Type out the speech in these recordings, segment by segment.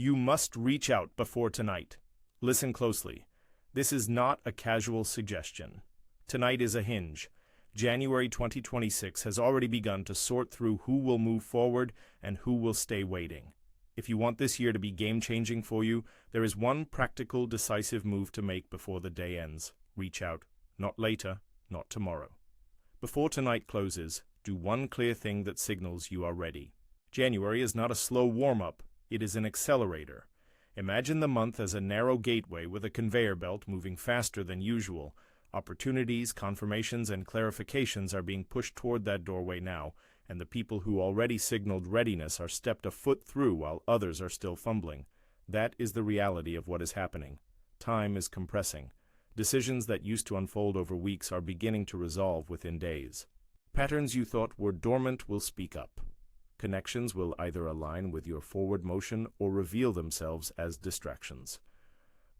You must reach out before tonight. Listen closely. This is not a casual suggestion. Tonight is a hinge. January 2026 has already begun to sort through who will move forward and who will stay waiting. If you want this year to be game-changing for you, there is one practical, decisive move to make before the day ends. Reach out. Not later, not tomorrow. Before tonight closes, do one clear thing that signals you are ready. January is not a slow warm-up. It is an accelerator. Imagine the month as a narrow gateway with a conveyor belt moving faster than usual. Opportunities, confirmations, and clarifications are being pushed toward that doorway now, and the people who already signaled readiness are stepped a foot through while others are still fumbling. That is the reality of what is happening. Time is compressing. Decisions that used to unfold over weeks are beginning to resolve within days. Patterns you thought were dormant will speak up. Connections will either align with your forward motion or reveal themselves as distractions.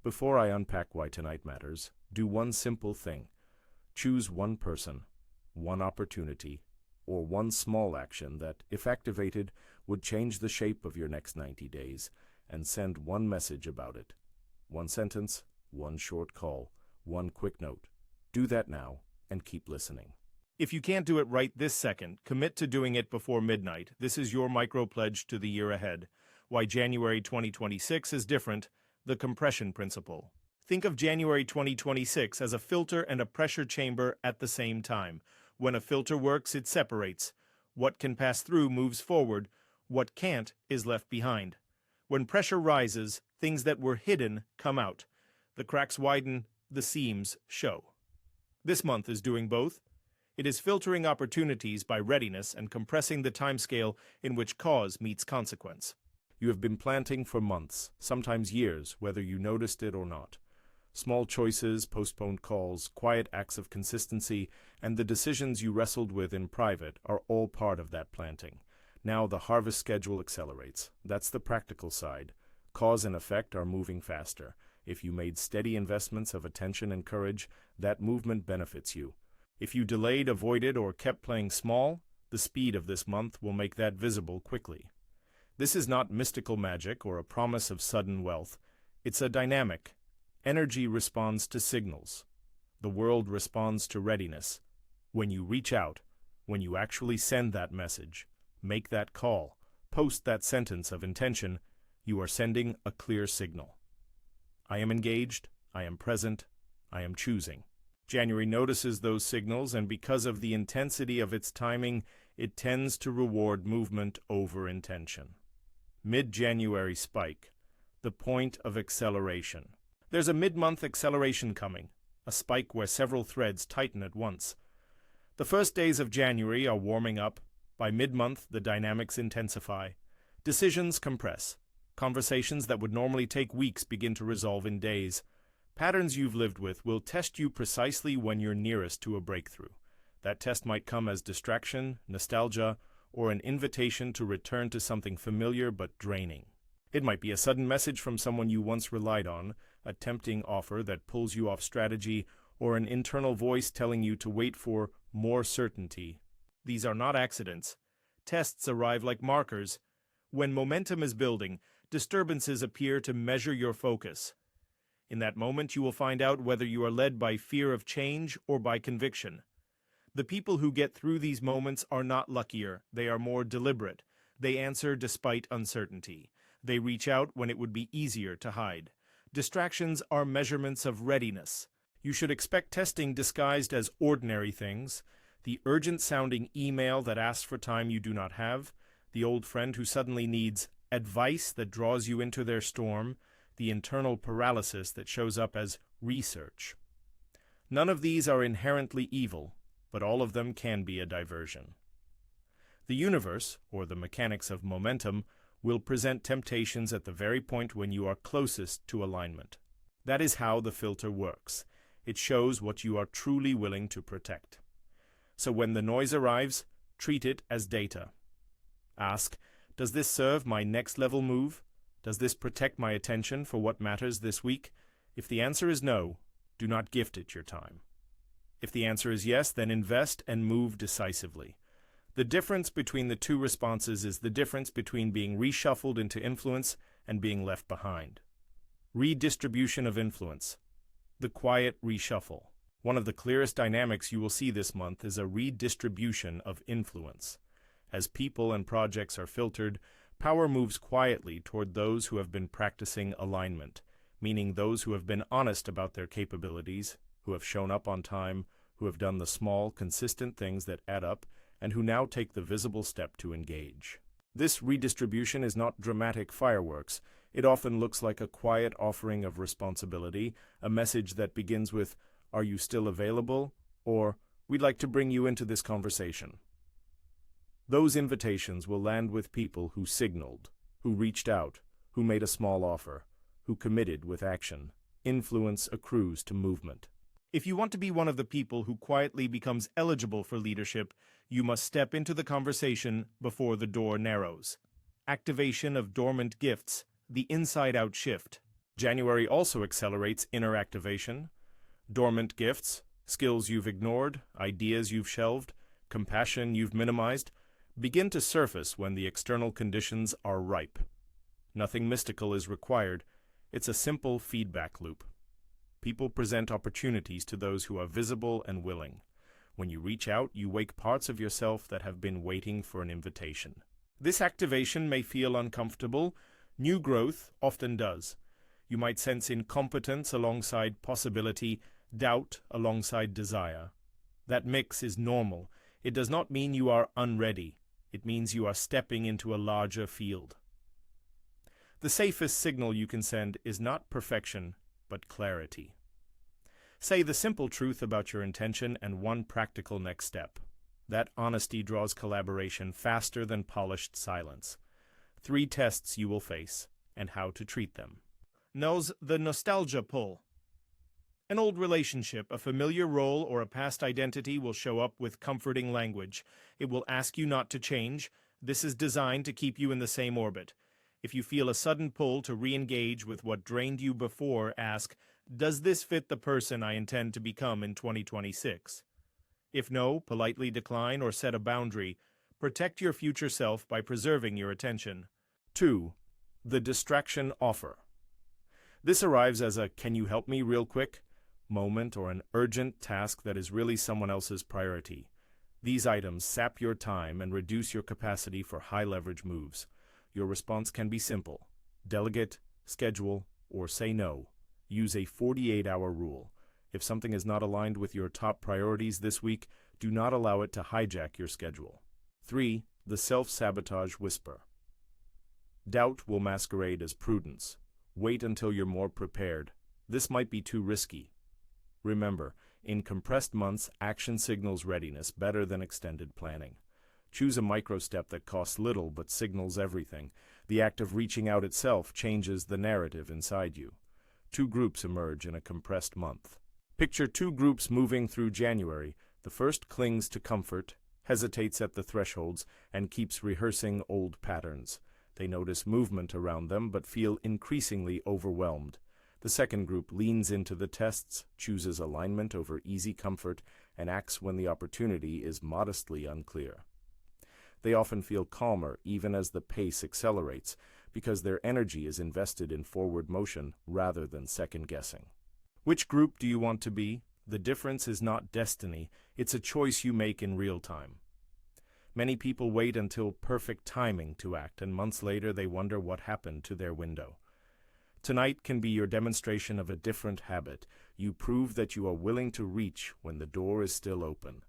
Before I unpack why tonight matters, do one simple thing. Choose one person, one opportunity, or one small action that, if activated, would change the shape of your next 90 days, and send one message about it. One sentence, one short call, one quick note. Do that now, and keep listening. If you can't do it right this second, commit to doing it before midnight. This is your micro-pledge to the year ahead. Why January 2026 is different, the compression principle. Think of January 2026 as a filter and a pressure chamber at the same time. When a filter works, it separates. What can pass through moves forward. What can't is left behind. When pressure rises, things that were hidden come out. The cracks widen, the seams show. This month is doing both. It is filtering opportunities by readiness and compressing the timescale in which cause meets consequence. You have been planting for months, sometimes years, whether you noticed it or not. Small choices, postponed calls, quiet acts of consistency, and the decisions you wrestled with in private are all part of that planting. Now the harvest schedule accelerates. That's the practical side. Cause and effect are moving faster. If you made steady investments of attention and courage, that movement benefits you. If you delayed, avoided, or kept playing small, the speed of this month will make that visible quickly. This is not mystical magic or a promise of sudden wealth. It's a dynamic. Energy responds to signals. The world responds to readiness. When you reach out, when you actually send that message, make that call, post that sentence of intention, you are sending a clear signal. I am engaged, I am present, I am choosing. January notices those signals, and because of the intensity of its timing, it tends to reward movement over intention. Mid-January spike, the point of acceleration. There's a mid-month acceleration coming, a spike where several threads tighten at once. The first days of January are warming up. By mid-month, the dynamics intensify. Decisions compress. Conversations that would normally take weeks begin to resolve in days. Patterns you've lived with will test you precisely when you're nearest to a breakthrough. That test might come as distraction, nostalgia, or an invitation to return to something familiar but draining. It might be a sudden message from someone you once relied on, a tempting offer that pulls you off strategy, or an internal voice telling you to wait for more certainty. These are not accidents. Tests arrive like markers. When momentum is building, disturbances appear to measure your focus. In that moment, you will find out whether you are led by fear of change or by conviction. The people who get through these moments are not luckier, they are more deliberate. They answer despite uncertainty. They reach out when it would be easier to hide. Distractions are measurements of readiness. You should expect testing disguised as ordinary things: the urgent-sounding email that asks for time you do not have, the old friend who suddenly needs advice that draws you into their storm, the internal paralysis that shows up as research. None of these are inherently evil, but all of them can be a diversion. The universe, or the mechanics of momentum, will present temptations at the very point when you are closest to alignment. That is how the filter works. It shows what you are truly willing to protect. So when the noise arrives, treat it as data. Ask, does this serve my next level move? Does this protect my attention for what matters this week? If the answer is no, do not gift it your time. If the answer is yes, then invest and move decisively. The difference between the two responses is the difference between being reshuffled into influence and being left behind. Redistribution of influence. The quiet reshuffle. One of the clearest dynamics you will see this month is a redistribution of influence. As people and projects are filtered, power moves quietly toward those who have been practicing alignment, meaning those who have been honest about their capabilities, who have shown up on time, who have done the small, consistent things that add up, and who now take the visible step to engage. This redistribution is not dramatic fireworks. It often looks like a quiet offering of responsibility, a message that begins with, "Are you still available?" or "We'd like to bring you into this conversation." Those invitations will land with people who signaled, who reached out, who made a small offer, who committed with action. Influence accrues to movement. If you want to be one of the people who quietly becomes eligible for leadership, you must step into the conversation before the door narrows. Activation of dormant gifts, the inside-out shift. January also accelerates inner activation. Dormant gifts, skills you've ignored, ideas you've shelved, compassion you've minimized, begin to surface when the external conditions are ripe. Nothing mystical is required. It's a simple feedback loop. People present opportunities to those who are visible and willing. When you reach out, you wake parts of yourself that have been waiting for an invitation. This activation may feel uncomfortable. New growth often does. You might sense incompetence alongside possibility, doubt alongside desire. That mix is normal. It does not mean you are unready. It means you are stepping into a larger field. The safest signal you can send is not perfection, but clarity. Say the simple truth about your intention and one practical next step. That honesty draws collaboration faster than polished silence. 3 tests you will face, and how to treat them. Knows the nostalgia pull. An old relationship, a familiar role, or a past identity will show up with comforting language. It will ask you not to change. This is designed to keep you in the same orbit. If you feel a sudden pull to re-engage with what drained you before, ask, "Does this fit the person I intend to become in 2026? If no, politely decline or set a boundary. Protect your future self by preserving your attention. 2. The distraction offer. This arrives as a "can you help me real quick" moment or an urgent task that is really someone else's priority. These items sap your time and reduce your capacity for high-leverage moves. Your response can be simple. Delegate, schedule, or say no. Use a 48-hour rule. If something is not aligned with your top priorities this week, do not allow it to hijack your schedule. 3. The self-sabotage whisper. Doubt will masquerade as prudence. Wait until you're more prepared. This might be too risky. Remember, in compressed months, action signals readiness better than extended planning. Choose a micro-step that costs little but signals everything. The act of reaching out itself changes the narrative inside you. 2 groups emerge in a compressed month. Picture 2 groups moving through January. The first clings to comfort, hesitates at the thresholds, and keeps rehearsing old patterns. They notice movement around them but feel increasingly overwhelmed. The second group leans into the tests, chooses alignment over easy comfort, and acts when the opportunity is modestly unclear. They often feel calmer even as the pace accelerates because their energy is invested in forward motion rather than second-guessing. Which group do you want to be? The difference is not destiny, it's a choice you make in real time. Many people wait until perfect timing to act, and months later they wonder what happened to their window. Tonight can be your demonstration of a different habit. You prove that you are willing to reach when the door is still open.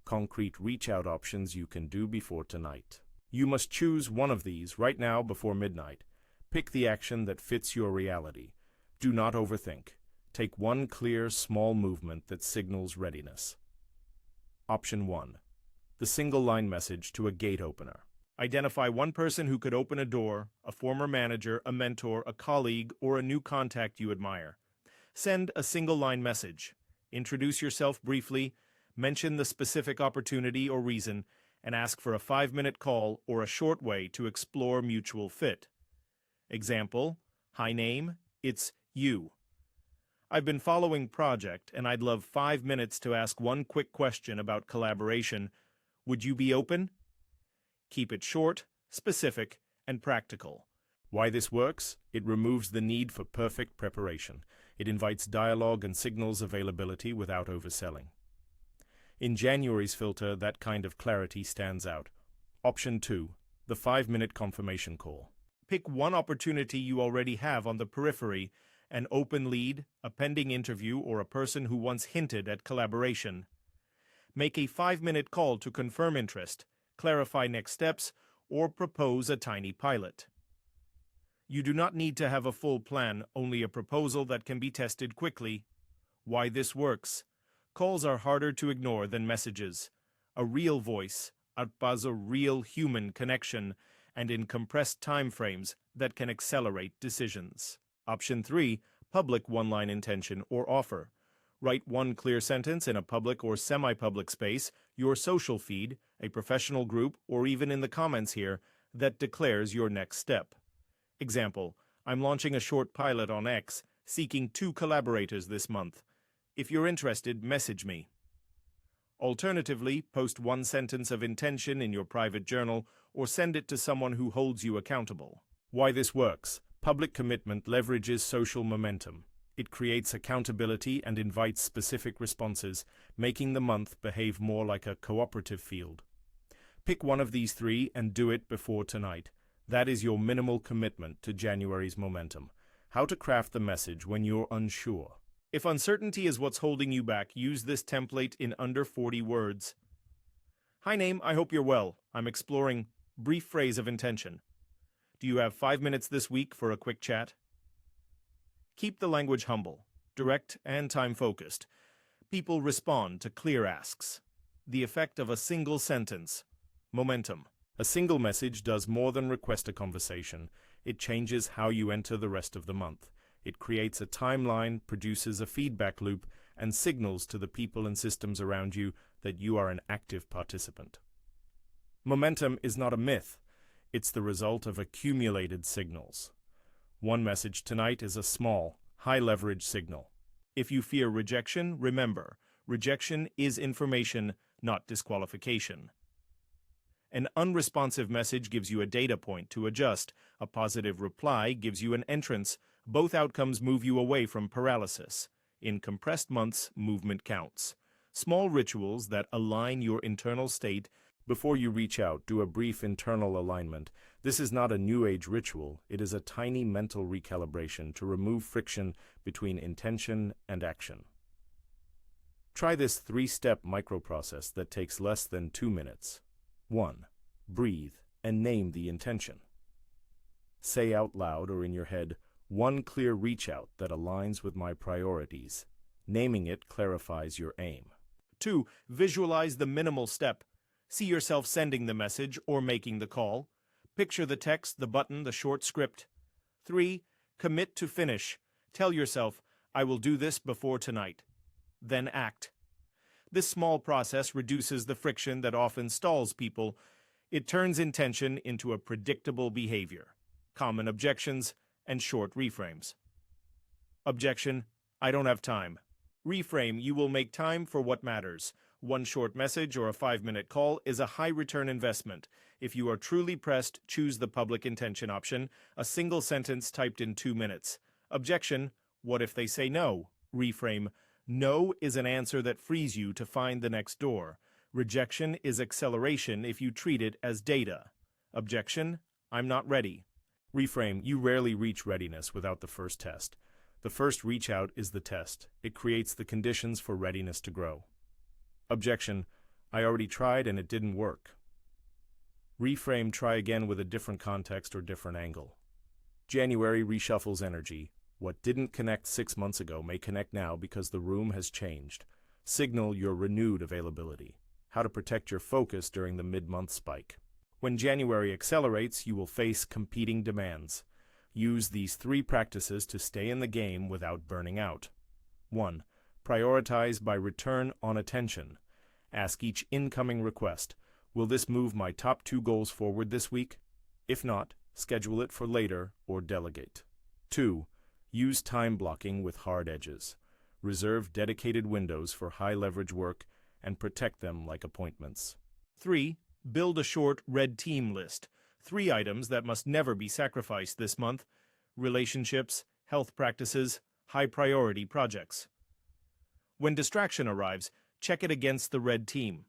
Concrete reach-out options you can do before tonight. You must choose one of these right now before midnight. Pick the action that fits your reality. Do not overthink. Take one clear, small movement that signals readiness. Option 1. The single-line message to a gate opener. Identify one person who could open a door, a former manager, a mentor, a colleague, or a new contact you admire. Send a single-line message. Introduce yourself briefly, mention the specific opportunity or reason, and ask for a 5-minute call or a short way to explore mutual fit. Example, "Hi name, it's you. I've been following project and I'd love 5 minutes to ask one quick question about collaboration. Would you be open?" Keep it short, specific, and practical. Why this works? It removes the need for perfect preparation. It invites dialogue and signals availability without overselling. In January's filter, that kind of clarity stands out. Option 2. The 5-minute confirmation call. Pick one opportunity you already have on the periphery, an open lead, a pending interview, or a person who once hinted at collaboration. Make a 5-minute call to confirm interest, clarify next steps, or propose a tiny pilot. You do not need to have a full plan, only a proposal that can be tested quickly. Why this works? Calls are harder to ignore than messages. A real voice outpaces a real human connection, and in compressed time frames that can accelerate decisions. Option 3. Public one-line intention or offer. Write one clear sentence in a public or semi-public space, your social feed, a professional group, or even in the comments here, that declares your next step. Example, I'm launching a short pilot on X, seeking 2 collaborators this month. If you're interested, message me. Alternatively, post one sentence of intention in your private journal or send it to someone who holds you accountable. Why this works? Public commitment leverages social momentum. It creates accountability and invites specific responses, making the month behave more like a cooperative field. Pick one of these 3 and do it before tonight. That is your minimal commitment to January's momentum. How to craft the message when you're unsure. If uncertainty is what's holding you back, use this template in under 40 words. Hi name, I hope you're well. I'm exploring brief phrase of intention. Do you have 5 minutes this week for a quick chat? Keep the language humble, direct, and time-focused. People respond to clear asks. The effect of a single sentence. Momentum. A single message does more than request a conversation. It changes how you enter the rest of the month. It creates a timeline, produces a feedback loop, and signals to the people and systems around you that you are an active participant. Momentum is not a myth. It's the result of accumulated signals. One message tonight is a small, high-leverage signal. If you fear rejection, remember, rejection is information, not disqualification. An unresponsive message gives you a data point to adjust. A positive reply gives you an entrance. Both outcomes move you away from paralysis. In compressed months, movement counts. Small rituals that align your internal state. Before you reach out, do a brief internal alignment. This is not a New Age ritual. It is a tiny mental recalibration to remove friction between intention and action. Try this 3-step microprocess that takes less than 2 minutes. 1. Breathe and name the intention. Say out loud or in your head, one clear reach out that aligns with my priorities. Naming it clarifies your aim. 2. Visualize the minimal step. See yourself sending the message or making the call. Picture the text, the button, the short script. 3. Commit to finish. Tell yourself, I will do this before tonight. Then act. This small process reduces the friction that often stalls people. It turns intention into a predictable behavior. Common objections and short reframes. Objection, I don't have time. Reframe, you will make time for what matters. One short message or a 5-minute call is a high-return investment. If you are truly pressed, choose the public intention option, a single sentence typed in 2 minutes. Objection, what if they say no? Reframe, no is an answer that frees you to find the next door. Rejection is acceleration if you treat it as data. Objection, I'm not ready. Reframe, you rarely reach readiness without the first test. The first reach out is the test. It creates the conditions for readiness to grow. Objection, I already tried and it didn't work. Reframe, try again with a different context or different angle. January reshuffles energy. What didn't connect 6 months ago may connect now because the room has changed. Signal your renewed availability. How to protect your focus during the mid-month spike. When January accelerates, you will face competing demands. Use these 3 practices to stay in the game without burning out. 1. Prioritize by return on attention. Ask each incoming request, will this move my top 2 goals forward this week? If not, schedule it for later or delegate. 2. Use time blocking with hard edges. Reserve dedicated windows for high-leverage work and protect them like appointments. 3. Build a short red team list. 3 items that must never be sacrificed this month: relationships, health practices, high-priority projects. When distraction arrives, check it against the red team.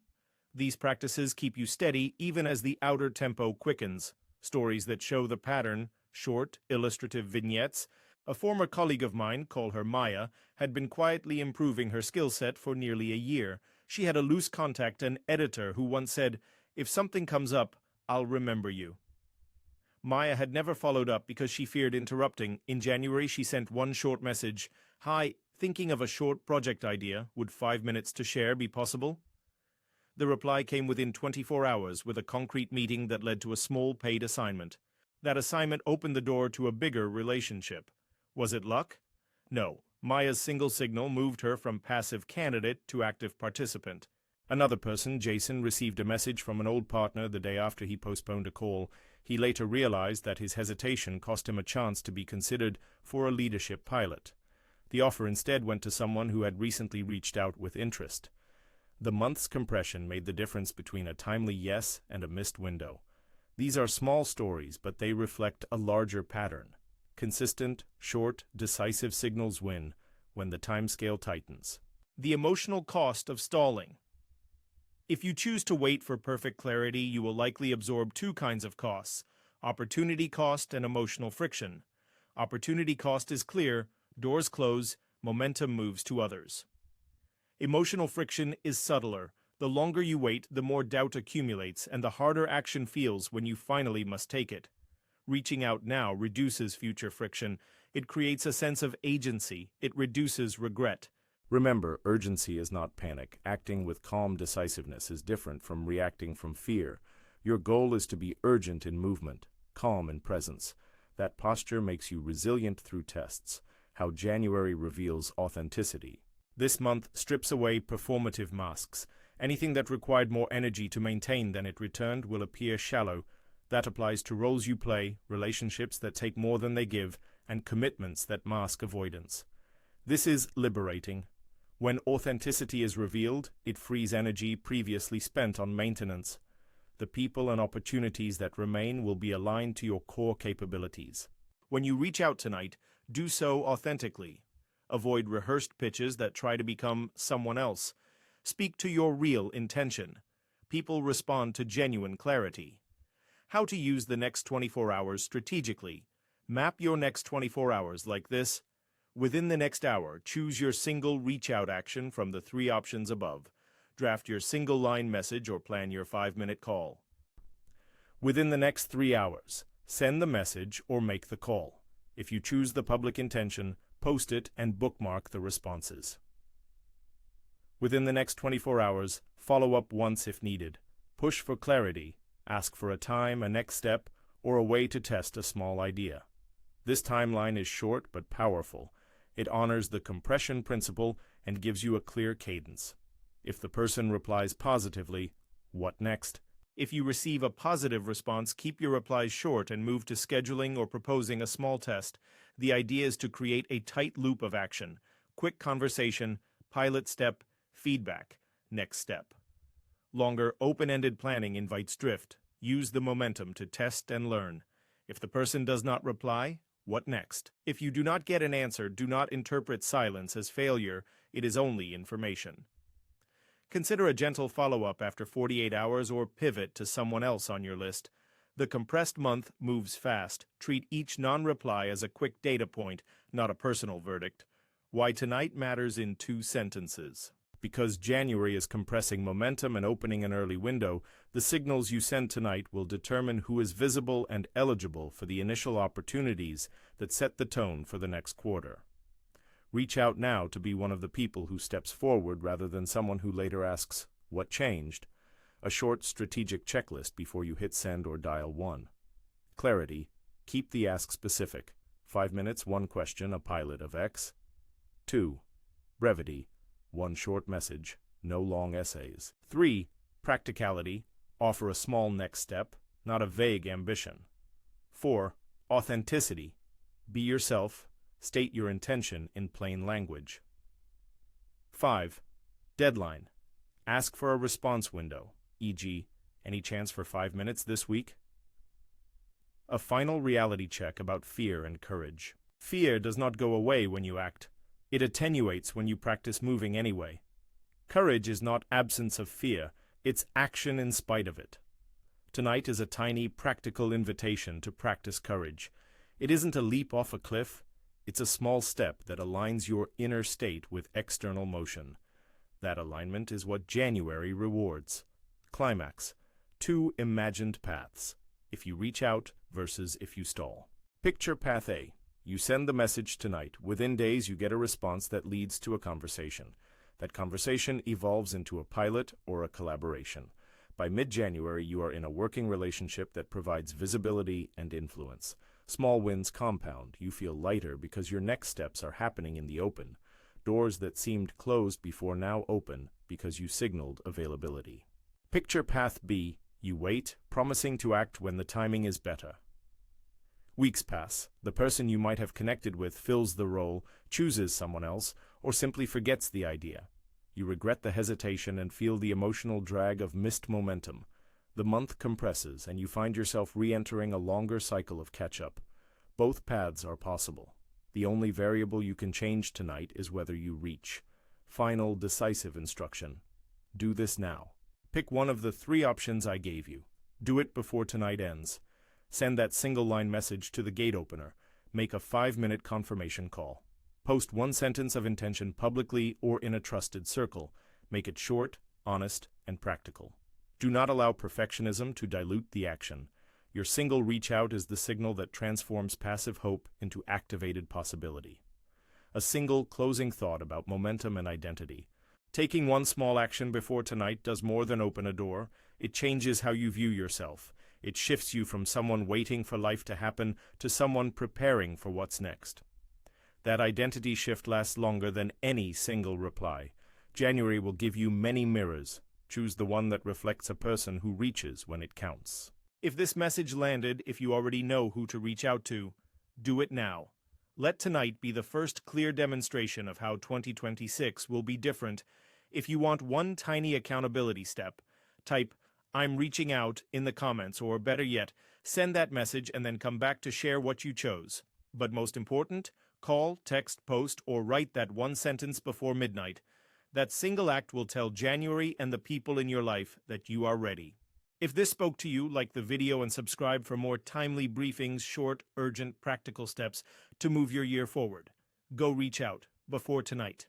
These practices keep you steady even as the outer tempo quickens. Stories that show the pattern, short, illustrative vignettes. A former colleague of mine, call her Maya, had been quietly improving her skill set for nearly a year. She had a loose contact, an editor, who once said, "If something comes up, I'll remember you." Maya had never followed up because she feared interrupting. In January, she sent one short message: "Hi, thinking of a short project idea. Would 5 minutes to share be possible?" The reply came within 24 hours with a concrete meeting that led to a small paid assignment. That assignment opened the door to a bigger relationship. Was it luck? No. Maya's single signal moved her from passive candidate to active participant. Another person, Jason, received a message from an old partner the day after he postponed a call. He later realized that his hesitation cost him a chance to be considered for a leadership pilot. The offer instead went to someone who had recently reached out with interest. The month's compression made the difference between a timely yes and a missed window. These are small stories, but they reflect a larger pattern. Consistent, short, decisive signals win when the timescale tightens. The emotional cost of stalling. If you choose to wait for perfect clarity, you will likely absorb 2 kinds of costs: opportunity cost and emotional friction. Opportunity cost is clear: doors close, momentum moves to others. Emotional friction is subtler. The longer you wait, the more doubt accumulates, and the harder action feels when you finally must take it. Reaching out now reduces future friction. It creates a sense of agency. It reduces regret. Remember, urgency is not panic. Acting with calm decisiveness is different from reacting from fear. Your goal is to be urgent in movement, calm in presence. That posture makes you resilient through tests. How January reveals authenticity. This month strips away performative masks. Anything that required more energy to maintain than it returned will appear shallow. That applies to roles you play, relationships that take more than they give, and commitments that mask avoidance. This is liberating. When authenticity is revealed, it frees energy previously spent on maintenance. The people and opportunities that remain will be aligned to your core capabilities. When you reach out tonight, do so authentically. Avoid rehearsed pitches that try to become someone else. Speak to your real intention. People respond to genuine clarity. How to use the next 24 hours strategically. Map your next 24 hours like this. Within the next hour, choose your single reach-out action from the 3 options above. Draft your single-line message or plan your 5-minute call. Within the next 3 hours, send the message or make the call. If you choose the public intention, post it and bookmark the responses. Within the next 24 hours, follow up once if needed. Push for clarity. Ask for a time, a next step, or a way to test a small idea. This timeline is short but powerful. It honors the compression principle and gives you a clear cadence. If the person replies positively, what next? If you receive a positive response, keep your replies short and move to scheduling or proposing a small test. The idea is to create a tight loop of action: quick conversation, pilot step, feedback, next step. Longer, open-ended planning invites drift. Use the momentum to test and learn. If the person does not reply, what next? If you do not get an answer, do not interpret silence as failure. It is only information. Consider a gentle follow-up after 48 hours or pivot to someone else on your list. The compressed month moves fast. Treat each non-reply as a quick data point, not a personal verdict. Why tonight matters in 2 sentences. Because January is compressing momentum and opening an early window, the signals you send tonight will determine who is visible and eligible for the initial opportunities that set the tone for the next quarter. Reach out now to be one of the people who steps forward rather than someone who later asks, "What changed?" A short strategic checklist before you hit send or dial 1. Clarity. Keep the ask specific. 5 minutes, 1 question, a pilot of X. 2. Brevity. 1 short message, no long essays. 3. Practicality. Offer a small next step, not a vague ambition. 4. Authenticity. Be yourself. State your intention in plain language. 5. Deadline. Ask for a response window, e.g., any chance for 5 minutes this week? A final reality check about fear and courage. Fear does not go away when you act. It attenuates when you practice moving anyway. Courage is not absence of fear, it's action in spite of it. Tonight is a tiny, practical invitation to practice courage. It isn't a leap off a cliff, it's a small step that aligns your inner state with external motion. That alignment is what January rewards. Climax: 2 imagined paths. If you reach out versus if you stall. Picture path A. You send the message tonight. Within days, you get a response that leads to a conversation. That conversation evolves into a pilot or a collaboration. By mid-January, you are in a working relationship that provides visibility and influence. Small wins compound. You feel lighter because your next steps are happening in the open. Doors that seemed closed before now open because you signaled availability. Picture path B. You wait, promising to act when the timing is better. Weeks pass. The person you might have connected with fills the role, chooses someone else, or simply forgets the idea. You regret the hesitation and feel the emotional drag of missed momentum. The month compresses, and you find yourself re-entering a longer cycle of catch-up. Both paths are possible. The only variable you can change tonight is whether you reach. Final, decisive instruction. Do this now. Pick one of the 3 options I gave you. Do it before tonight ends. Send that single-line message to the gate opener. Make a 5-minute confirmation call. Post 1 sentence of intention publicly or in a trusted circle. Make it short, honest, and practical. Do not allow perfectionism to dilute the action. Your single reach out is the signal that transforms passive hope into activated possibility. A single closing thought about momentum and identity. Taking one small action before tonight does more than open a door. It changes how you view yourself. It shifts you from someone waiting for life to happen to someone preparing for what's next. That identity shift lasts longer than any single reply. January will give you many mirrors. Choose the one that reflects a person who reaches when it counts. If this message landed, if you already know who to reach out to, do it now. Let tonight be the first clear demonstration of how 2026 will be different. If you want one tiny accountability step, type "I'm reaching out" in the comments, or better yet, send that message and then come back to share what you chose. But most important, call, text, post, or write that 1 sentence before midnight. That single act will tell January and the people in your life that you are ready. If this spoke to you, like the video and subscribe for more timely briefings, short, urgent, practical steps to move your year forward. Go reach out before tonight.